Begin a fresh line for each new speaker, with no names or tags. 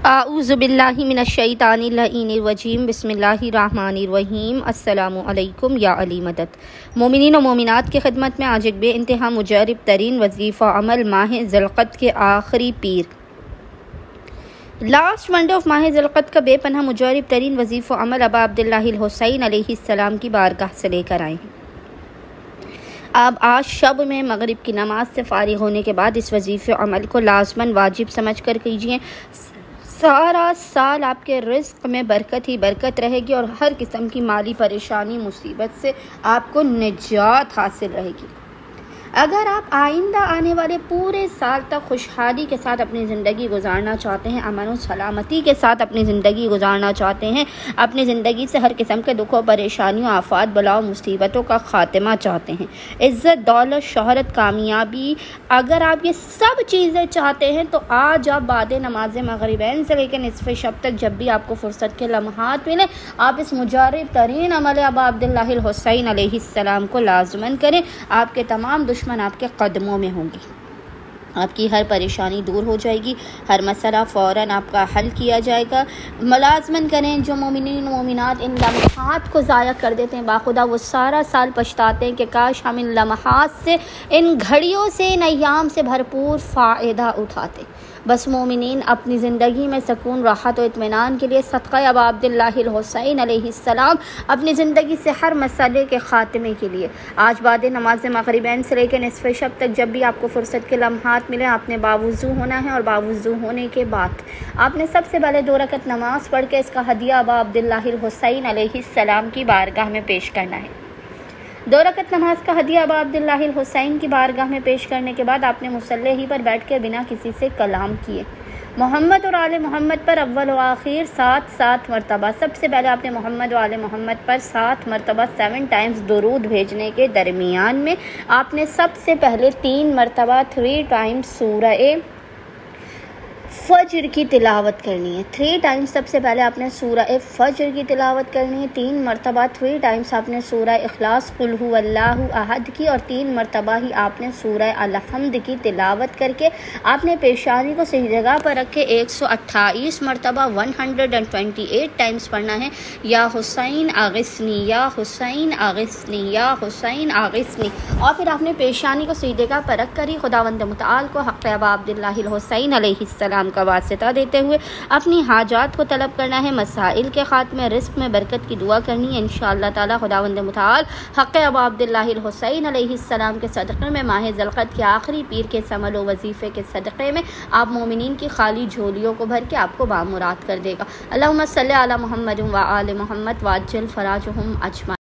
اعوذ باللہ من الشیطان اللعین الرجیم بسم اللہ الرحمن الرحیم السلام علیکم یا علی مدد۔ مومنین و مومنات کی خدمت میں آج ایک بے انتہا مجرب ترین وظیفہ عمل ماہ ذی القعدہ کے آخری پیر، لاسٹ منڈے آف ماہ ذی القعدہ کا بے پناہ مجرب ترین وظیفہ عمل ابا عبداللہ الحسین علیہ السلام کی بارگاہ سے لے کر آئے ہیں۔ آپ آج شب میں مغرب کی نماز سے فارغ ہونے کے بعد اس وظیفہ عمل کو لازماً واجب سمجھ کر کیجیے۔ سارا سال آپ کے رزق میں برکت ہی برکت رہے گی اور ہر قسم کی مالی پریشانی مصیبت سے آپ کو نجات حاصل رہے گی۔ اگر آپ آئندہ آنے والے پورے سال تک خوشحالی کے ساتھ اپنی زندگی گزارنا چاہتے ہیں، امن و سلامتی کے ساتھ اپنی زندگی گزارنا چاہتے ہیں، اپنی زندگی سے ہر قسم کے دکھوں پریشانیوں آفات بلاؤ مصیبتوں کا خاتمہ چاہتے ہیں، عزت دولت شہرت کامیابی، اگر آپ یہ سب چیزیں چاہتے ہیں تو آج آپ بعد نماز مغربین سے لے کے نصف شب تک جب بھی آپ کو فرصت کے لمحات ملیں، آپ اس مجرب ترین عمل ابا عبداللہ الحسین علیہ السلام کو لازماً کریں۔ آپ کے تمام دشمن آپ کے قدموں میں ہوں گے، آپ کی ہر پریشانی دور ہو جائے گی، ہر مسئلہ فوراً آپ کا حل کیا جائے گا۔ ملازمن کریں، جو مومنین و مومنات ان لمحات کو ضائع کر دیتے ہیں باخدا وہ سارا سال پچھتاتے ہیں کہ کاش ہم ان لمحات سے، ان گھڑیوں سے، ان ایام سے بھرپور فائدہ اٹھاتے۔ بس مومنین اپنی زندگی میں سکون راحت و اطمینان کے لیے صدقہ ابا عبداللہ الحسین علیہ السلام، اپنی زندگی سے ہر مسئلے کے خاتمے کے لیے آج بعد نماز مغربین سے لے کے نصف شب تک جب بھی آپ کو فرصت کے لمحات ملے، آپ نے باوضو ہونا ہے اور باوضو ہونے کے بعد آپ نے سب سے پہلے 2 رکعت نماز پڑھ کے اس کا ہدیہ ابا عبداللہ الحسین علیہ السلام کی بارگاہ میں پیش کرنا ہے۔ 2 رکعت نماز کا ہدیہ ابا عبداللہ الحسین کی بارگاہ میں پیش کرنے کے بعد آپ نے مصلی ہی پر بیٹھ کے بنا کسی سے کلام کیے محمد اور آل محمد پر اول و آخر 7 مرتبہ، سب سے پہلے آپ نے محمد و آل محمد پر 7 مرتبہ 7 ٹائمز درود بھیجنے کے درمیان میں آپ نے سب سے پہلے 3 مرتبہ 3 ٹائمز سورہ فجر کی تلاوت کرنی ہے۔ 3 ٹائمز سب سے پہلے آپ نے سورہ فجر کی تلاوت کرنی ہے، 3 مرتبہ 3 ٹائمز آپ نے سورہ اخلاص قل هو اللہ احد کی اور 3 مرتبہ ہی آپ نے سورہ الحمد کی تلاوت کر کے آپ نے پیشانی کو صحیح جگہ پر رکھ کے 128 مرتبہ 128 ٹائمز پڑھنا ہے، یا حسین اغثنی یا حسین اغثنی یا حسین اغثنی، اور پھر آپ نے پیشانی کو صحیح جگہ پر رکھ کر ہی خداوند متعال کو حق ابا عبداللہ الحسین علیہ السلام کا واسطہ دیتے ہوئے اپنی حاجات کو طلب کرنا ہے، مسائل کے خاتمے، رزق میں برکت کی دعا کرنی ہے۔ انشاءاللہ تعالی خداوند متعال حق ابا عبداللہ الحسین علیہ السلام کے صدقے میں ماہ ذی القعدہ کے آخری پیر کے عمل و وظیفے کے صدقے میں آپ مومنین کی خالی جھولیوں کو بھر کے آپ کو بامراد کر دے گا۔ اللہم صلی علی محمد و آل محمد وعجل فراجہم اجمعین۔